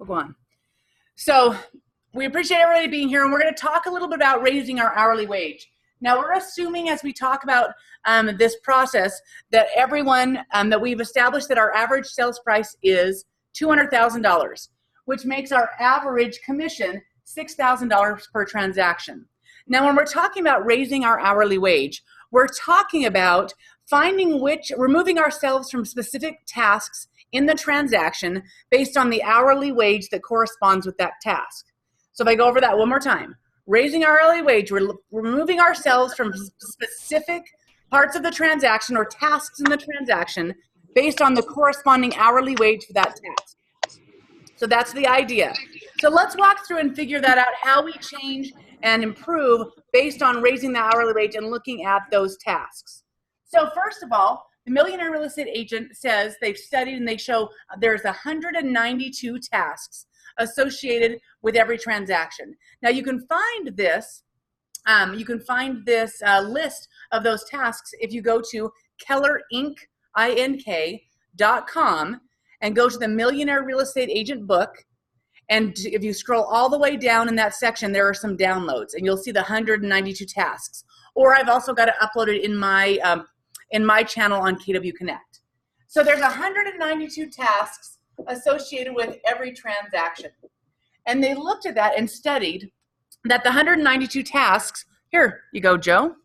We'll go on. So we appreciate everybody being here, and we're going to talk a little bit about raising our hourly wage. Now, we're assuming as we talk about this process that everyone, that we've established that our average sales price is $200,000, which makes our average commission $6,000 per transaction. Now, when we're talking about raising our hourly wage, we're talking about removing ourselves from specific tasks in the transaction based on the hourly wage that corresponds with that task. So if I go over that one more time, raising our hourly wage, we're removing ourselves from specific parts of the transaction or tasks in the transaction based on the corresponding hourly wage for that task. So that's the idea. So let's walk through and figure that out, how we change and improve based on raising the hourly wage and looking at those tasks. So first of all, the Millionaire Real Estate Agent says they've studied and they show there's 192 tasks associated with every transaction. Now you can find this list of those tasks if you go to kellerinc.com and go to the Millionaire Real Estate Agent book. And if you scroll all the way down in that section, there are some downloads, and you'll see the 192 tasks. Or I've also got it uploaded in my channel on KW Connect. So there's 192 tasks associated with every transaction. And they looked at that and studied that the 192 tasks, here you go, Joe,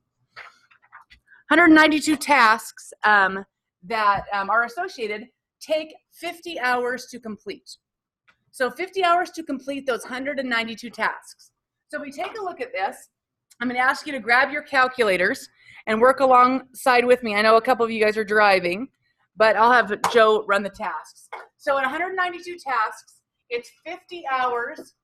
192 tasks that are associated take 50 hours to complete. So 50 hours to complete those 192 tasks. So if we take a look at this, I'm going to ask you to grab your calculators and work alongside with me. I know a couple of you guys are driving, but I'll have Joe run the tasks. So in 192 tasks, it's 50 hours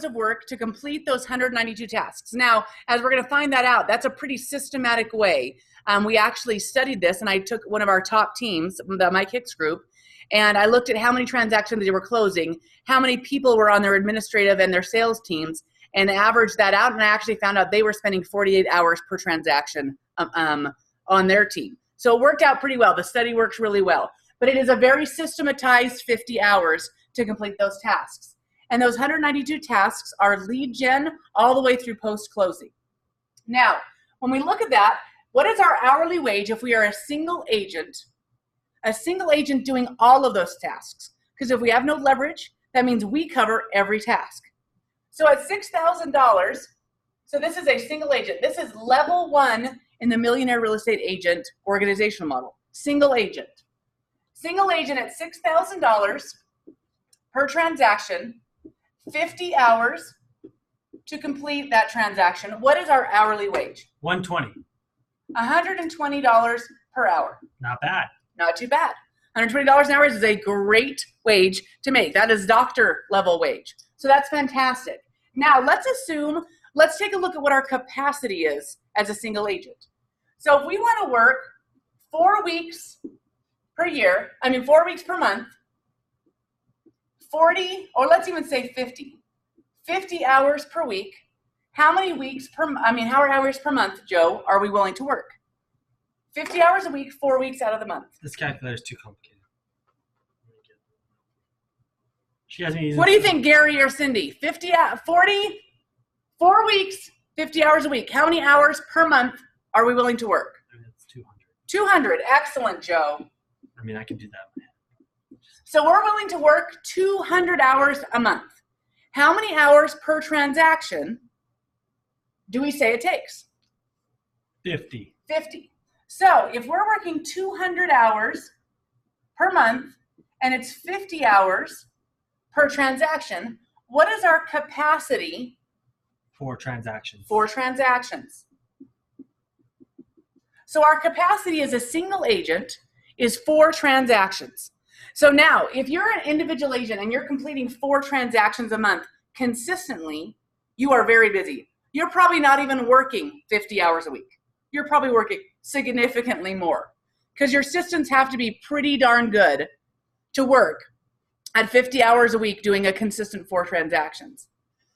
of work to complete those 192 tasks. Now, as we're going to find that out, that's a pretty systematic way. We actually studied this, and I took one of our top teams, the Mike Hicks group, and I looked at how many transactions they were closing, how many people were on their administrative and their sales teams, and averaged that out, and I actually found out they were spending 48 hours per transaction on their team. So it worked out pretty well. The study works really well. But it is a very systematized 50 hours to complete those tasks. And those 192 tasks are lead gen all the way through post-closing. Now, when we look at that, what is our hourly wage if we are a single agent doing all of those tasks? Because if we have no leverage, that means we cover every task. So at $6,000, so this is a single agent. This is level 1 in the Millionaire Real Estate Agent organizational model. Single agent. Single agent at $6,000 per transaction, 50 hours to complete that transaction. What is our hourly wage? $120. $120 per hour. Not bad. Not too bad. $120 an hour is a great wage to make. That is doctor level wage. So that's fantastic. Now let's take a look at what our capacity is as a single agent. So if we want to work 4 weeks per year, 4 weeks per month, 40, or let's even say 50 hours per week, how many hours per month, Joe, are we willing to work? 50 hours a week, 4 weeks out of the month. This calculator is too complicated. She has me using. What do you think, Gary or Cindy? 4 weeks, 50 hours a week. How many hours per month are we willing to work? It's 200. 200. Excellent, Joe. I can do that. So we're willing to work 200 hours a month. How many hours per transaction do we say it takes? 50. 50. So if we're working 200 hours per month and it's 50 hours per transaction, what is our capacity? 4 transactions. 4 transactions. So our capacity as a single agent is 4 transactions. So now, if you're an individual agent and you're completing 4 transactions a month consistently, you are very busy. You're probably not even working 50 hours a week. You're probably working significantly more because your systems have to be pretty darn good to work at 50 hours a week doing a consistent 4 transactions.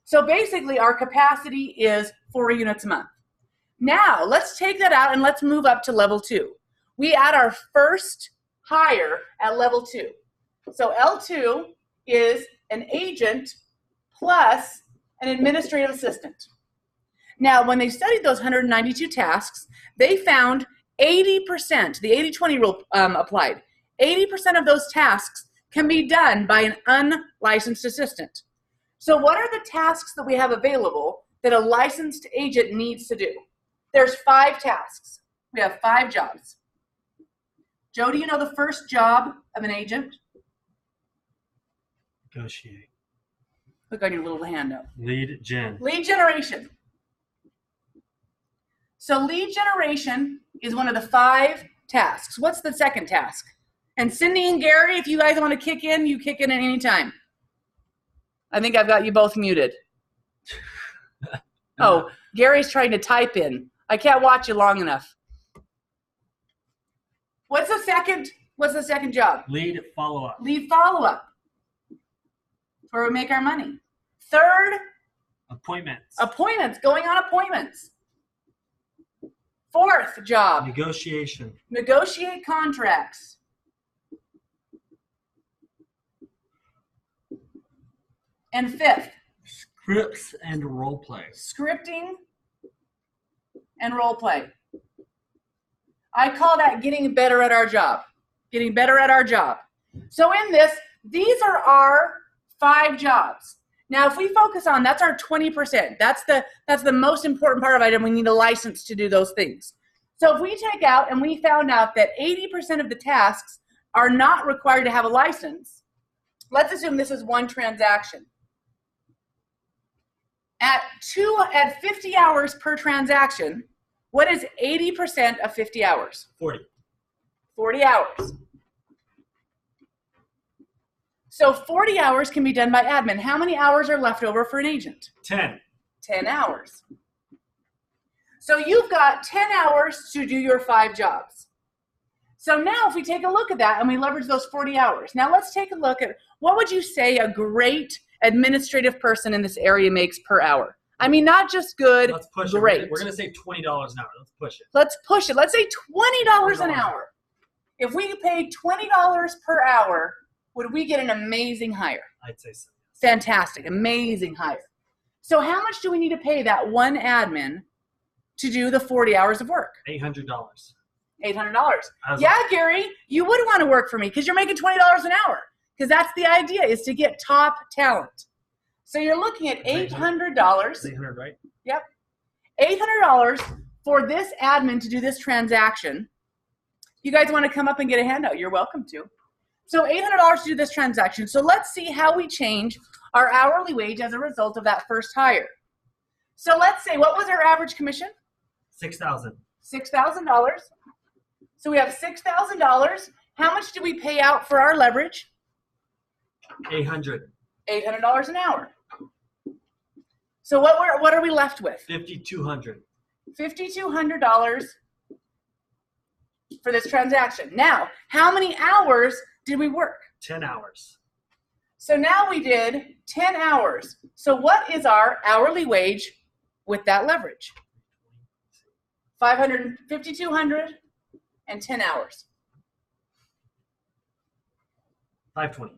So basically our capacity is 4 units a month. Now let's take that out and let's move up to level 2. We add our first hire at level 2. So L2 is an agent plus an administrative assistant. Now, when they studied those 192 tasks, they found 80%, the 80-20 rule applied. 80% of those tasks can be done by an unlicensed assistant. So what are the tasks that we have available that a licensed agent needs to do? There's 5 tasks. We have 5 jobs. Joe, do you know the first job of an agent? Negotiate. Look on your little handout. Lead gen. Lead generation. So lead generation is one of the 5 tasks. What's the second task? And Cindy and Gary, if you guys want to kick in, you kick in at any time. I think I've got you both muted. Oh, Gary's trying to type in. I can't watch you long enough. What's the second job? Lead follow-up. Lead follow-up. That's where we make our money. Third, Appointments. appointments, going on appointments. Fourth job, Negotiation. negotiate contracts. And fifth, Scripts and role play. scripting and role play. I call that getting better at our job. Getting better at our job. So in this, these are our 5 jobs. Now, if we focus on, that's our 20%. That's the most important part of it, and we need a license to do those things. So if we take out, and we found out that 80% of the tasks are not required to have a license, let's assume this is one transaction. At 50 hours per transaction, what is 80% of 50 hours? 40. 40 hours. So 40 hours can be done by admin. How many hours are left over for an agent? 10. 10 hours. So you've got 10 hours to do your 5 jobs. So now if we take a look at that and we leverage those 40 hours, now let's take a look at what would you say a great administrative person in this area makes per hour? I mean, not just good, Let's push great. it. We're going to say $20 an hour. Let's push it. Let's push it. Let's say $20 an hour. If we paid $20 per hour, would we get an amazing hire? I'd say so. Fantastic, amazing hire. So how much do we need to pay that one admin to do the 40 hours of work? $800. $800. Yeah, Gary, you would want to work for me because you're making $20 an hour. Because that's the idea, is to get top talent. So you're looking at $800. $800, right? Yep. $800 for this admin to do this transaction. You guys want to come up and get a handout? You're welcome to. So $800 to do this transaction. So let's see how we change our hourly wage as a result of that first hire. So let's say, what was our average commission? $6,000. $6,000. So we have $6,000. How much do we pay out for our leverage? $800. $800 an hour. So what are we left with? $5,200. $5,200 for this transaction. Now, how many hours did we work? 10 hours. So now we did 10 hours. So what is our hourly wage with that leverage? 5,200 and 10 hours. $520.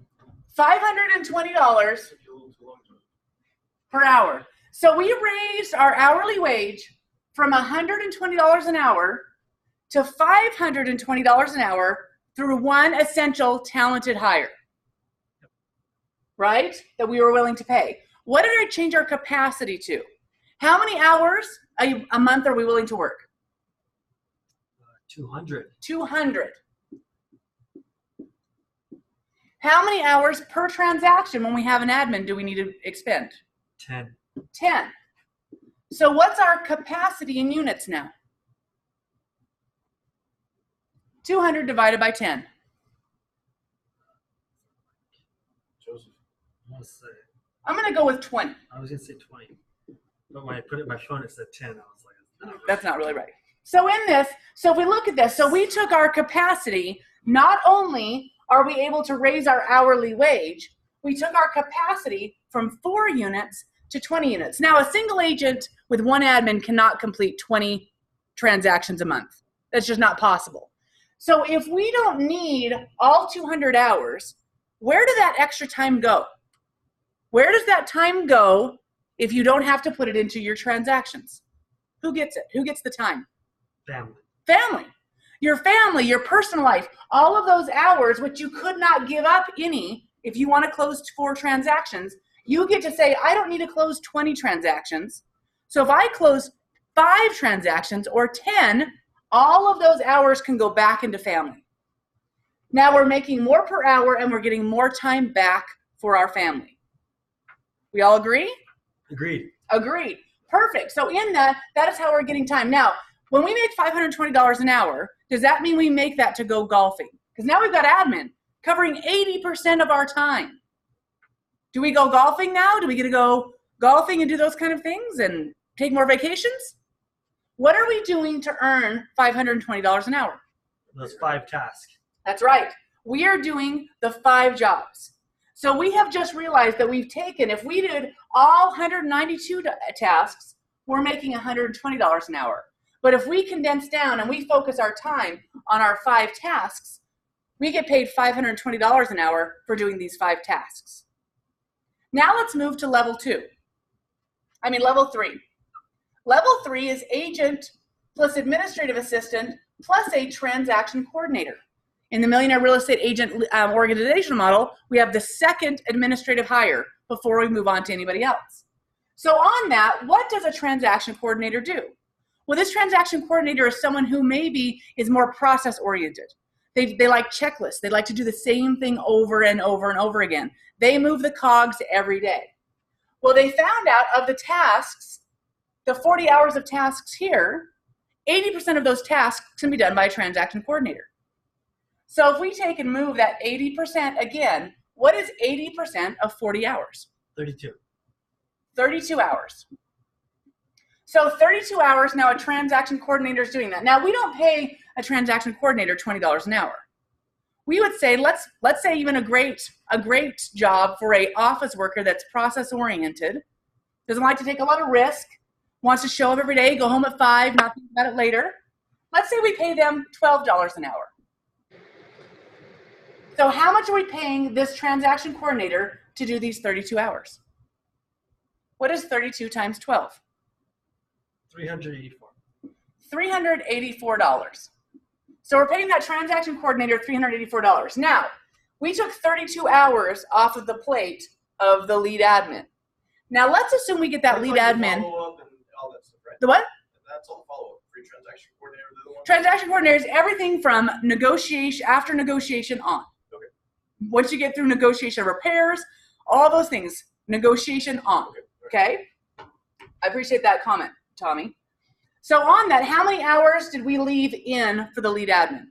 $520 per hour. So we raised our hourly wage from $120 an hour to $520 an hour through one essential talented hire, right? That we were willing to pay. What did I change our capacity to? How many hours a month are we willing to work? 200. 200. How many hours per transaction when we have an admin do we need to expend? 10. 10. So what's our capacity in units now? 200 divided by 10. Joseph. Let's say. I'm going to go with 20. I was going to say 20. But when I put it in my phone, it said 10. I was like, That's not really right. So in this, so if we look at this, so we took our capacity, not only are we able to raise our hourly wage, we took our capacity from 4 units to 20 units. Now, a single agent with one admin cannot complete 20 transactions a month. That's just not possible. So if we don't need all 200 hours, Where did that extra time go? Where does that time go if you don't have to put it into your transactions? Who gets it? Who gets the time? Family. Family. Your family, your personal life, all of those hours, which you could not give up any if you want to close 4 transactions, you get to say, I don't need to close 20 transactions. So if I close 5 transactions or 10, all of those hours can go back into family. Now we're making more per hour and we're getting more time back for our family. We all agree? Agreed. Agreed. Perfect. So in that is how we're getting time. Now, when we make $520 an hour, does that mean we make that to go golfing? Because now we've got admin covering 80% of our time. Do we go golfing now? Do we get to go golfing and do those kind of things and take more vacations? What are we doing to earn $520 an hour? Those 5 tasks. That's right. We are doing the 5 jobs. So we have just realized that we've taken, if we did all 192 tasks, we're making $120 an hour. But if we condense down and we focus our time on our 5 tasks, we get paid $520 an hour for doing these 5 tasks. Now let's move to level 3. Level 3 is agent plus administrative assistant plus a transaction coordinator. In the Millionaire Real Estate Agent organizational model, we have the second administrative hire before we move on to anybody else. So on that, what does a transaction coordinator do? Well, this transaction coordinator is someone who maybe is more process oriented. They like checklists. They like to do the same thing over and over and over again. They move the cogs every day. Well, they found out of the tasks, the 40 hours of tasks here, 80% of those tasks can be done by a transaction coordinator. So if we take and move that 80% again, what is 80% of 40 hours? 32. 32 hours. So 32 hours, now a transaction coordinator is doing that. Now we don't pay a transaction coordinator $20 an hour. We would say, let's say even a great job for a office worker that's process oriented, doesn't like to take a lot of risk, wants to show up every day, go home at 5, not think about it later. Let's say we pay them $12 an hour. So how much are we paying this transaction coordinator to do these 32 hours? What is 32 times 12? $384. $384. So we're paying that transaction coordinator $384. Now, we took 32 hours off of the plate of the lead admin. Now let's assume we get that lead admin. Follow-up and all that stuff, right? The what? That's all follow-up. Free transaction coordinator. Transaction coordinator is everything from negotiation, after negotiation on. Okay. Once you get through negotiation repairs, all those things, negotiation on. Okay? I appreciate that comment, Tommy. So on that, how many hours did we leave in for the lead admin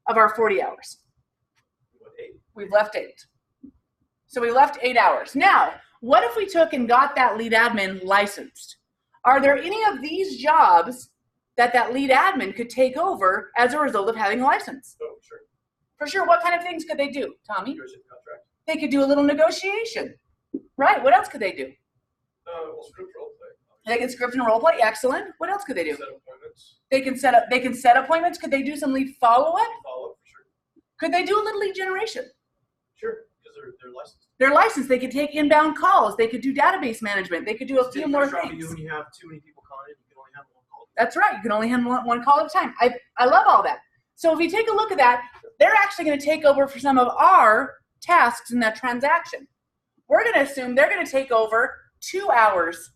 of our 40 hours? 8. We've left 8. So we left 8 hours. Now, what if we took and got that lead admin licensed? Are there any of these jobs that lead admin could take over as a result of having a license? Oh, sure. For sure. What kind of things could they do, Tommy? Negotiate contract. They could do a little negotiation. Right. What else could they do? Well, script role play. They can script and role play. Excellent. What else could they do? Set appointments. They can set appointments. Could they do some lead follow-up? Follow-up for sure. Could they do a little lead generation? Sure, because they're licensed. They're licensed. They could take inbound calls. They could do database management. They could do a few more things. When you have too many people calling in, you can only handle one call. That's right. You can only handle one call at a time. I love all that. So if you take a look at that, they're actually going to take over for some of our tasks in that transaction. We're going to assume they're going to take over 2 hours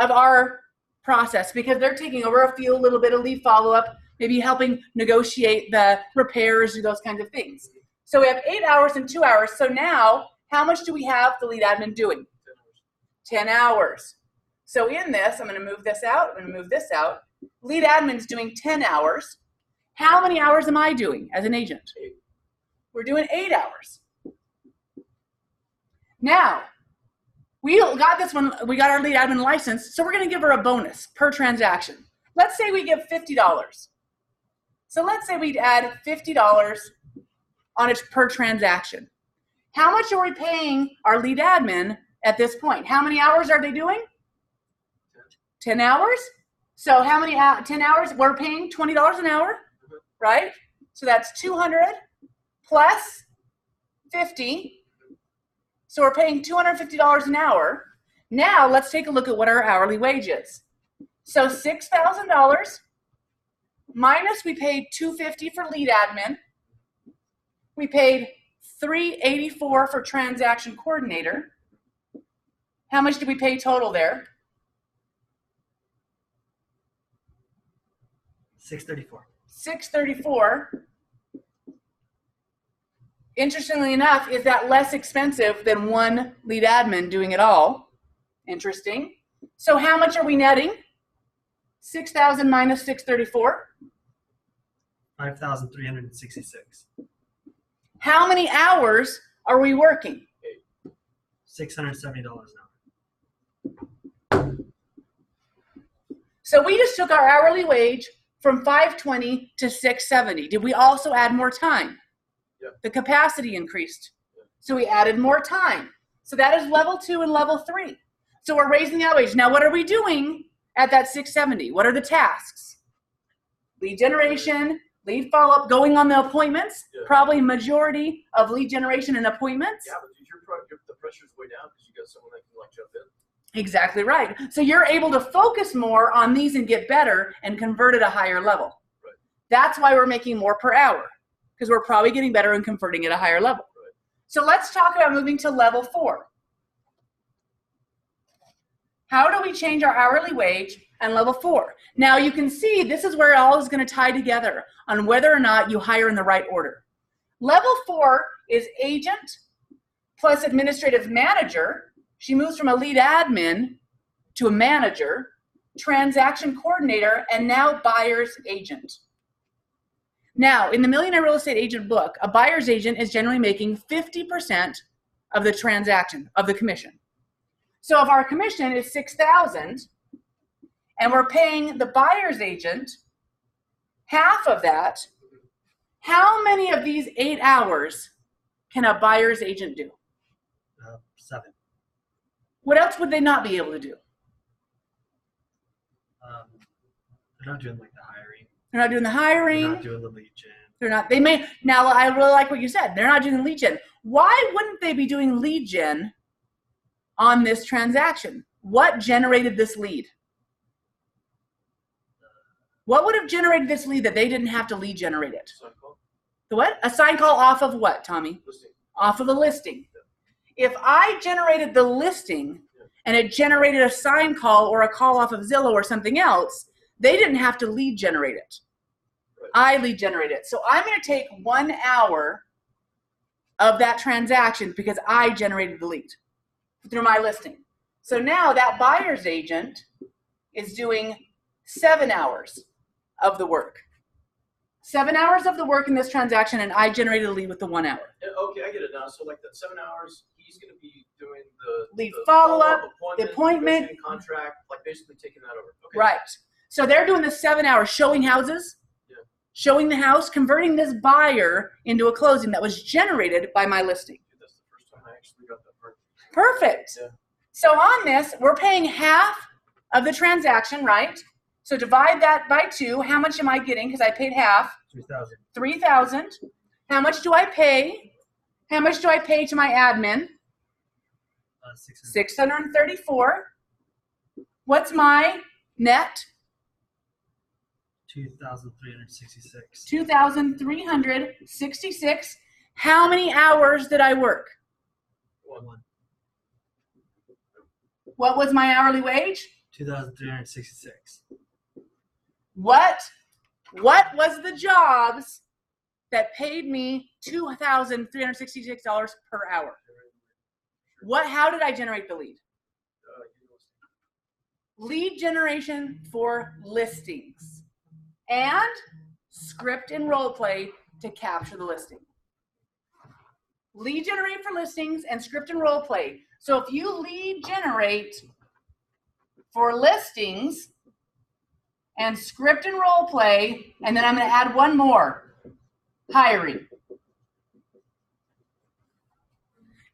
of our process because they're taking over a little bit of lead follow-up, maybe helping negotiate the repairs, do those kinds of things. So we have 8 hours and 2 hours. So now, how much do we have the lead admin doing? 10 hours. So in this, I'm going to move this out. I'm going to move this out. Lead admin's doing 10 hours. How many hours am I doing as an agent? 8. We're doing 8 hours. Now, we got this one, we got our lead admin license, so we're going to give her a bonus per transaction. Let's say we give $50. So let's say we'd add $50 on it per transaction. How much are we paying our lead admin at this point? How many hours are they doing? 10 hours. So how many 10 hours? We're paying $20 an hour, right? So that's 200 plus $50. So we're paying $250 an hour. Now let's take a look at what our hourly wage is. So $6,000 minus we paid $250 for lead admin. We paid $384 for transaction coordinator. How much did we pay total there? $634. $634. Interestingly enough, is that less expensive than one lead admin doing it all? Interesting. So how much are we netting? 6,000 minus 634. 5,366. How many hours are we working? $670 an hour. So we just took our hourly wage from $520 to $670. Did we also add more time? Yeah. The capacity increased. So we added more time. So that is level 2 and level 3. So we're raising the hourly wage. Now what are we doing at that $670? What are the tasks? Lead generation, lead follow-up, going on the appointments, Yeah. probably majority of lead generation and appointments. Yeah, but the pressure's way down because you got someone that can like jump in. Exactly right. So you're able to focus more on these and get better and convert at a higher level. Right. That's why we're making more per hour, because we're probably getting better and converting at a higher level. Right. So let's talk about moving to level 4. How do we change our hourly wage and level 4? Now you can see this is where it all is going to tie together on whether or not you hire in the right order. Level 4 is agent plus administrative manager. She moves from a lead admin to a manager, transaction coordinator, and now buyer's agent. Now, in the Millionaire Real Estate Agent book, a buyer's agent is generally making 50% of the transaction, of the commission. So if our commission is $6,000 and we're paying the buyer's agent half of that, how many of these 8 hours can a buyer's agent do? 7. What else would they not be able to do? They're not doing like the hiring. They're not doing the hiring. They're not doing the lead gen. They're not. They may. Now, I really like what you said. They're not doing lead gen. Why wouldn't they be doing lead gen on this transaction? What generated this lead? What would have generated this lead that they didn't have to lead generate it? Sign call. The what? A sign call off of what, Tommy? Listing. Off of the listing. If I generated the listing and it generated a sign call or a call off of Zillow or something else, they didn't have to lead generate it. Right. I lead generate it. So I'm going to take 1 hour of that transaction because I generated the lead through my listing. So now that buyer's agent is doing 7 hours of the work. 7 hours of the work in this transaction, and I generated a lead with the 1 hour. Yeah, okay, I get it now. So like that 7 hours, he's going to be doing the Lead the follow-up, appointment, the appointment. negotiating contract, like basically taking that over. Okay. Right. So they're doing the 7 hours showing houses, Yeah. showing the house, converting this buyer into a closing that was generated by my listing. Dude, that's the first time I actually got that part. Perfect. Yeah. So on this, we're paying half of the transaction, right? So divide that by 2. How much am I getting? Because I paid half. 3,000. 3,000. How much do I pay? How much do I pay to my admin? 600. 634. What's my net? 2,366. 2,366. How many hours did I work? 1. What was my hourly wage? 2,366. What was the jobs that paid me $2,366 per hour? How did I generate the lead? Lead generation for listings and script and role play to capture the listing. Lead generate for listings and script and role play. So if you lead generate for listings and script and role play, and then I'm going to add one more, hiring.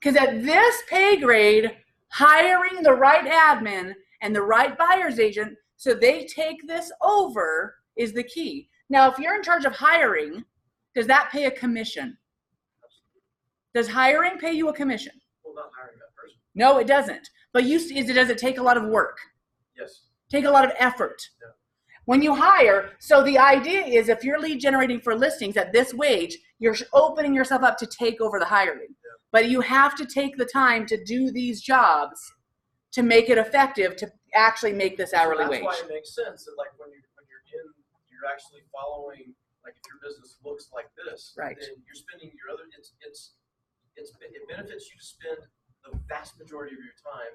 Because at this pay grade, hiring the right admin and the right buyer's agent so they take this over is the key. Now, if you're in charge of hiring, does that pay a commission? Does hiring pay you a commission? Well, not hiring that person. No, it doesn't. But does it take a lot of work? Yes. Take a lot of effort. Yeah. When you hire, so the idea is if you're lead generating for listings at this wage, you're opening yourself up to take over the hiring. Yeah. But you have to take the time to do these jobs to make it effective, to actually make this hourly wage. That's why it makes sense that like when you're actually following, like if your business looks like this, right, then you're spending your other it benefits you to spend the vast majority of your time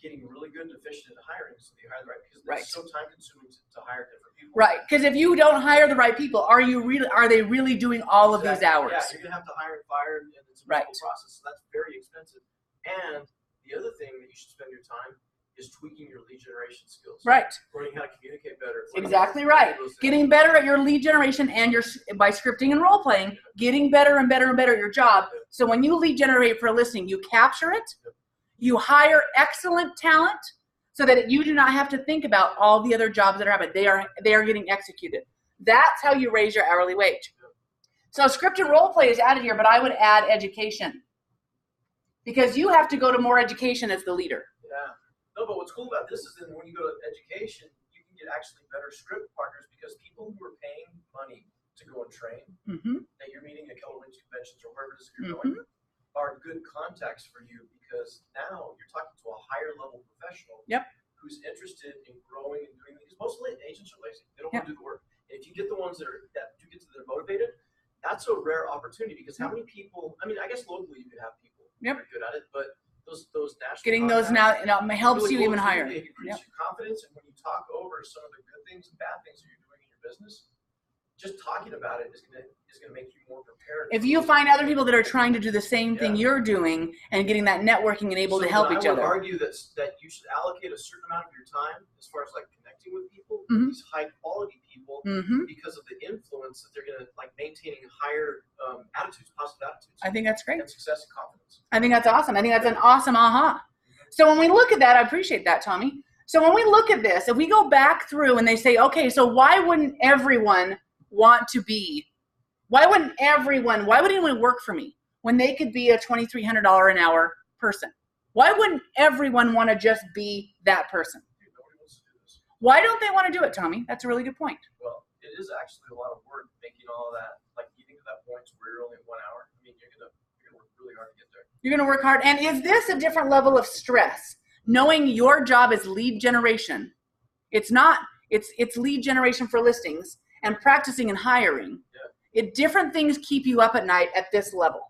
getting really good and efficient at hiring, so you hire the right, because it's so time consuming to hire different people. Right, because if you don't hire the right people, are they really doing all of these hours? Yeah, you're gonna have to hire and fire, and it's a whole process. So that's very expensive. And the other thing that you should spend your time is tweaking your lead generation skills. Right. Learning how to communicate better. Exactly right. Getting better at your lead generation and by scripting and role playing, getting better and better and better at your job. So when you lead generate for a listing, you capture it. You hire excellent talent so that you do not have to think about all the other jobs that are happening. They are getting executed. That's how you raise your hourly wage. So scripted role play is added here, but I would add education, because you have to go to more education as the leader. Yeah. No, but what's cool about this is that when you go to education, you can get actually better script partners, because people who are paying money to go and train, that you're meeting at Keller Williams conventions or wherever it is you're going, are good contacts for you, because now you're talking to a higher level professional who's interested in growing and doing things. Most agents are lazy. They don't want to do the work. And if you get the ones that are motivated, that's a rare opportunity, because how many people, I mean, I guess locally you could have people who are good at it, but those national getting those now helps really you even higher. It increases your confidence, and when you talk over some of the good things and bad things that you're doing in your business, just talking about it is gonna make you more prepared. If you find other people that are trying to do the same thing you're doing and getting that networking and able to help each other. I would argue that you should allocate a certain amount of your time as far as like connecting with people, these high quality people, because of the influence that they're gonna like maintaining higher attitudes, positive attitudes. I think that's great. And success and confidence. I think that's awesome. I think that's an awesome aha. So when we look at that, I appreciate that, Tommy. So when we look at this, if we go back through and they say, okay, so why wouldn't everyone want to be, why would anyone work for me when they could be a $2,300 an hour person? Why wouldn't everyone want to just be that person? Nobody wants to do this. Why don't they want to do it, Tommy? That's a really good point. Well, it is actually a lot of work making all of that, like getting to that point where you're only 1 hour. I mean, you're gonna work really hard to get there. You're gonna work hard. And is this a different level of stress? Knowing your job is lead generation. It's lead generation for listings and practicing and hiring. Different things keep you up at night at this level.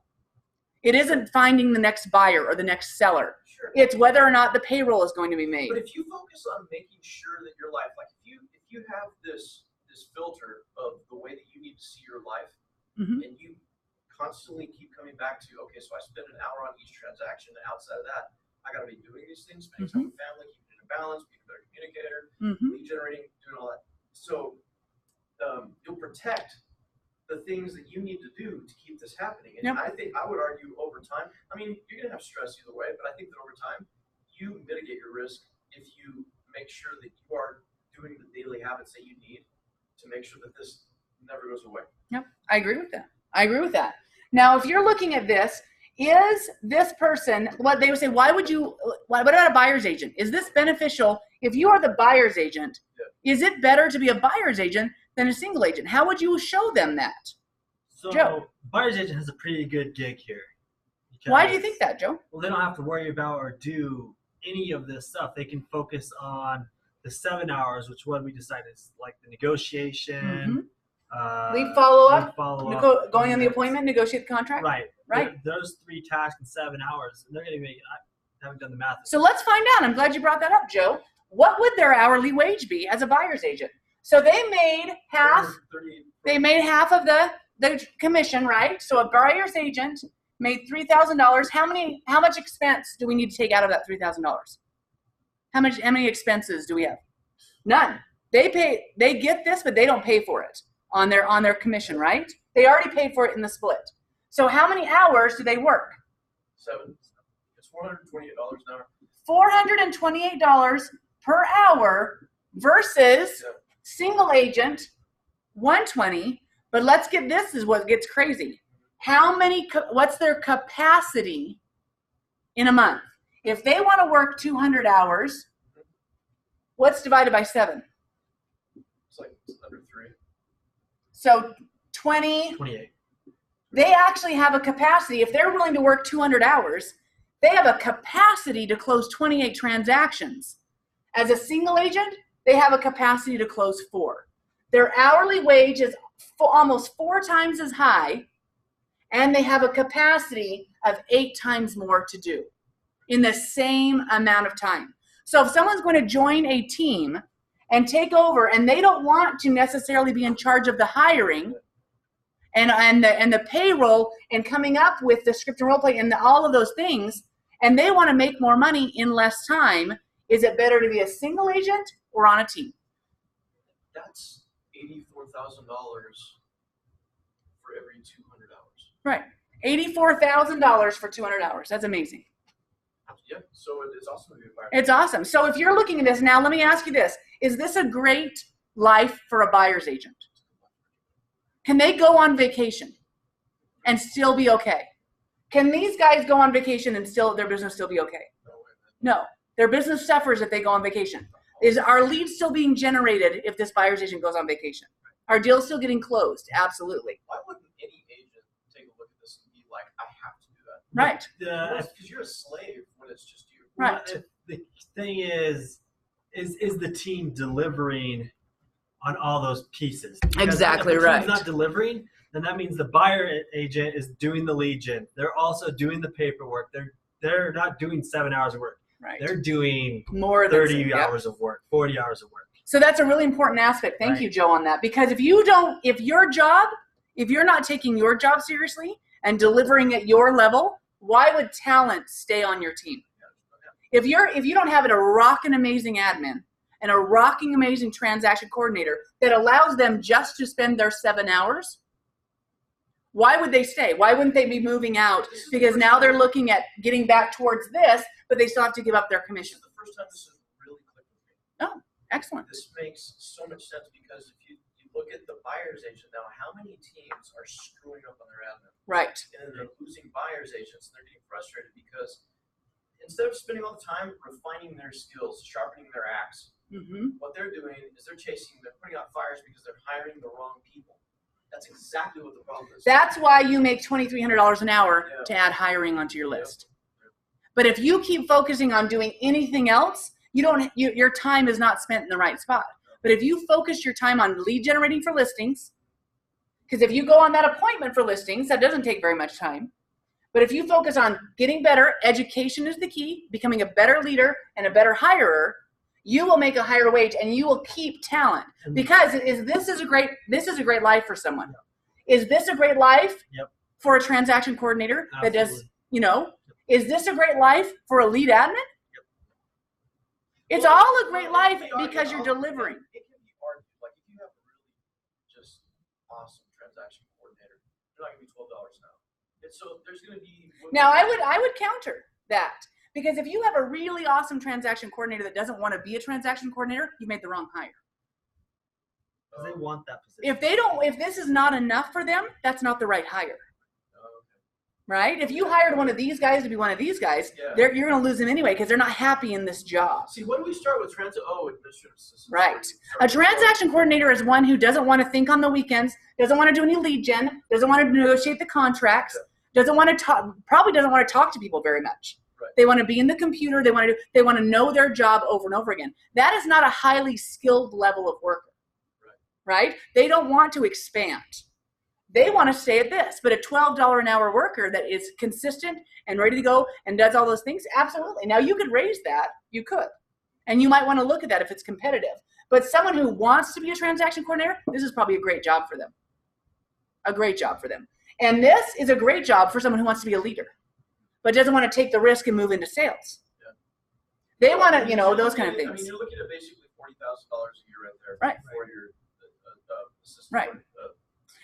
It isn't finding the next buyer or the next seller. Sure. It's whether or not the payroll is going to be made. But if you focus on making sure that your life, like if you have this filter of the way that you need to see your life, and you constantly keep coming back to, okay, so I spend an hour on each transaction, and outside of that, I got to be doing these things, spending time with family, keeping it in balance, being a better communicator, lead generating, doing all that. So you'll protect the things that you need to do to keep this happening. And I would argue over time, I mean, you're going to have stress either way, but I think that over time, you mitigate your risk if you make sure that you are doing the daily habits that you need to make sure that this never goes away. Yep, I agree with that. Now, if you're looking at this, is this person, what they would say, what about a buyer's agent? Is this beneficial? If you are the buyer's agent, is it better to be a buyer's agent than a single agent? How would you show them that? So, Joe. Buyer's agent has a pretty good gig here. Why do you think that, Joe? Well, they don't have to worry about or do any of this stuff. They can focus on the 7 hours, which what we decided is like the negotiation, lead follow-up, going on the and appointment, negotiate the contract. Right. Those 3 tasks in 7 hours, and they're going to be. I haven't done the math. So let's find out. I'm glad you brought that up, Joe. What would their hourly wage be as a buyer's agent? So they made half. They made half of the commission, right? So a buyer's agent made $3,000. How much expense do we need to take out of that $3,000? How many expenses do we have? None. They get this, but they don't pay for it on their commission, right? They already paid for it in the split. So how many hours do they work? 7. It's $428 an hour. $428 per hour versus single agent $120. But let's get this is what gets crazy. what's their capacity in a month? If they want to work 200 hours, what's divided by 7? It's like under 3. So 28. They actually have a capacity. If they're willing to work 200 hours, they have a capacity to close 28 transactions. As a single agent, they have a capacity to close 4. Their hourly wage is almost 4 times as high, and they have a capacity of 8 times more to do in the same amount of time. So if someone's going to join a team and take over, and they don't want to necessarily be in charge of the hiring and the payroll and coming up with the script and role play and all of those things, and they want to make more money in less time, is it better to be a single agent or on a team? That's $84,000 for every 200 hours. Right. $84,000 for 200 hours. That's amazing. Yeah, so it's awesome to be a buyer. It's awesome. So if you're looking at this now, let me ask you this. Is this a great life for a buyer's agent? Can they go on vacation and still be okay? Can these guys go on vacation and still their business still be okay? No. Their business suffers if they go on vacation. Is our lead still being generated if this buyer's agent goes on vacation? Are deals still getting closed? Absolutely. Why wouldn't any agent take a look at this and be like, I have to do that? Right. Because you're a slave when it's just you. Right. Well, the thing is the team delivering on all those pieces? Because Exactly if the right. team's not delivering, then that means the buyer agent is doing the lead gen. They're also doing the paperwork. They're not doing 7 hours of work. Right. They're doing More than 30 hours of work, 40 hours of work. So that's a really important aspect. Thank you, Joe, on that. Because if you're not taking your job seriously and delivering at your level, why would talent stay on your team? If you don't have a rocking amazing admin and a rocking amazing transaction coordinator that allows them just to spend their 7 hours, why would they stay? Why wouldn't they be moving out? Because now they're looking at getting back towards this, but they still have to give up their commission. This is the first time this has really clicked with me. Oh, excellent. This makes so much sense because if you look at the buyer's agent now, how many teams are screwing up on their admin? Right. And they're losing buyer's agents and they're getting frustrated because instead of spending all the time refining their skills, sharpening their axe, what they're doing is they're putting out fires because they're hiring the wrong people. That's exactly what the problem is. That's why you make $2,300 an hour to add hiring onto your list. But if you keep focusing on doing anything else, your time is not spent in the right spot. But if you focus your time on lead generating for listings, because if you go on that appointment for listings, that doesn't take very much time. But if you focus on getting better, education is the key, becoming a better leader and a better hirer, you will make a higher wage and you will keep talent. Because this is a great life for someone. Is this a great life for a transaction coordinator that does, is this a great life for a lead admin? It's all a great life because you're delivering. It can be argued, like if you have a really just awesome transaction coordinator, you're not going to be $12 an hour. And so there's going to be. Now I would counter that. Because if you have a really awesome transaction coordinator that doesn't want to be a transaction coordinator, you made the wrong hire. Because they want that position. If this is not enough for them, that's not the right hire. Right? If you hired one of these guys to be one of these guys, you're going to lose them anyway because they're not happy in this job. See, when we start with administrative assistants. Right. A transaction coordinator is one who doesn't want to think on the weekends, doesn't want to do any lead gen, doesn't want to negotiate the contracts, probably doesn't want to talk to people very much. Right. They want to be in the computer. They want to know their job over and over again. That is not a highly skilled level of worker, right? They don't want to expand. They want to stay at this. But a $12 an hour worker that is consistent and ready to go and does all those things, absolutely. Now you could raise that. You could. And you might want to look at that if it's competitive. But someone who wants to be a transaction coordinator, this is probably a great job for them. A great job for them. And this is a great job for someone who wants to be a leader, but doesn't want to take the risk and move into sales. They want to, those kind of things. I mean, you're looking at basically $40,000 a year right there. Right. For your assistant. Right.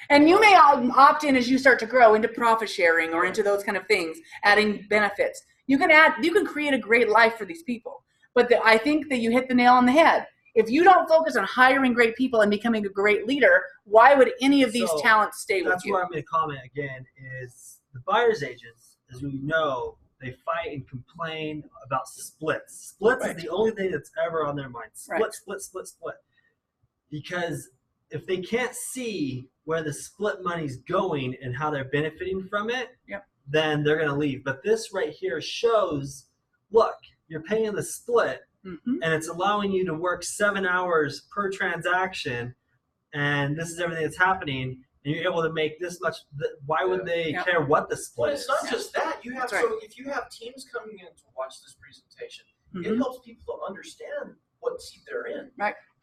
And you may opt in as you start to grow into profit sharing or into those kind of things, adding benefits. You can create a great life for these people. But I think that you hit the nail on the head. If you don't focus on hiring great people and becoming a great leader, why would any of these talents stay with you? That's where I'm going to comment again is the buyer's agents, as we know, they fight and complain about splits. Splits is the only thing that's ever on their mind. Split. Because if they can't see where the split money's going and how they're benefiting from it, then they're going to leave. But this right here shows, look, you're paying the split, and it's allowing you to work 7 hours per transaction, and this is everything that's happening, and you're able to make this much. Why would they care what the split is? Well, it's not just that. You have so if you have teams coming in to watch this presentation, it helps people to understand what seat they're in.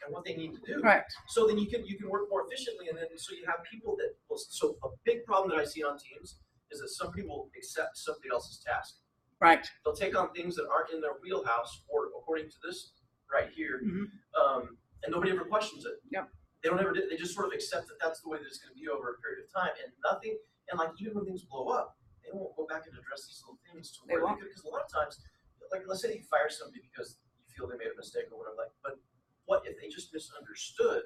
And what they need to do. So then you can work more efficiently, and then so you have people that will. So a big problem that I see on teams is that some people accept somebody else's task. They'll take on things that aren't in their wheelhouse, or according to this right here, and nobody ever questions it. They don't ever. They just sort of accept that that's the way that it's going to be over a period of time, and nothing. And like even when things blow up, they won't go back and address these little things to where they could. Because a lot of times, like let's say you fire somebody because you feel they made a mistake or whatever, but what if they just misunderstood?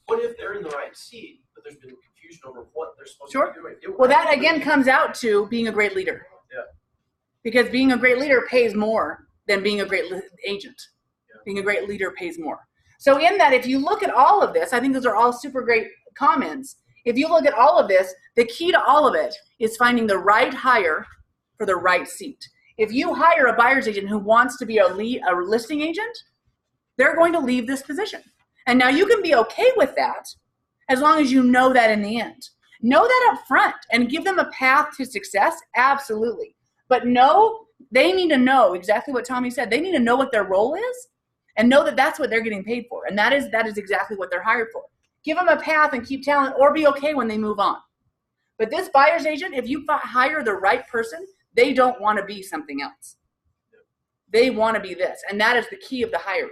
What if they're in the right seat, but there's been confusion over what they're supposed to be doing? Well, that again comes out to being a great leader. Because being a great leader pays more than being a great agent. Being a great leader pays more. So in that, if you look at all of this, I think those are all super great comments. If you look at all of this, the key to all of it is finding the right hire for the right seat. If you hire a buyer's agent who wants to be a listing agent, they're going to leave this position. And now you can be okay with that as long as you know that in the end. Know that up front and give them a path to success, absolutely. But they need to know exactly what Tommy said. They need to know what their role is and know that that's what they're getting paid for. And that is exactly what they're hired for. Give them a path and keep talent, or be okay when they move on. But this buyer's agent, if you hire the right person, they don't want to be something else. They want to be this. And that is the key of the hiring.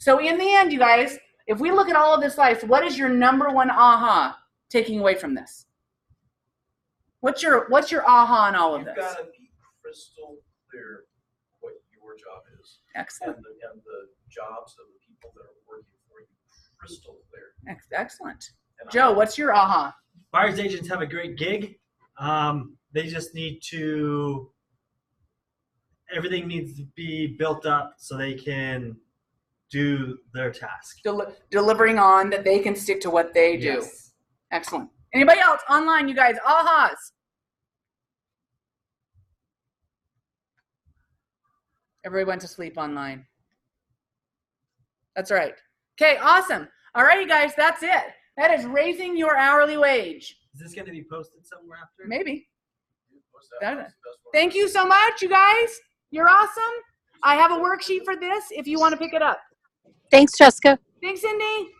So in the end, you guys, if we look at all of this life, what is your number one aha taking away from this? What's your aha on all of this? You've got to be crystal clear what your job is. Excellent. And the jobs of the people that are working for you, crystal clear. Excellent. Joe, what's your aha? Buyer's agents have a great gig. They just need to, everything needs to be built up so they can do their task. Delivering on that they can stick to what they do. Excellent. Anybody else online, you guys? Ahas. Everybody went to sleep online. That's right. Okay, awesome. All right, you guys, that's it. That is raising your hourly wage. Is this going to be posted somewhere after? Maybe. Thank you so much, you guys. You're awesome. I have a worksheet for this if you want to pick it up. Thanks, Jessica. Thanks, Cindy.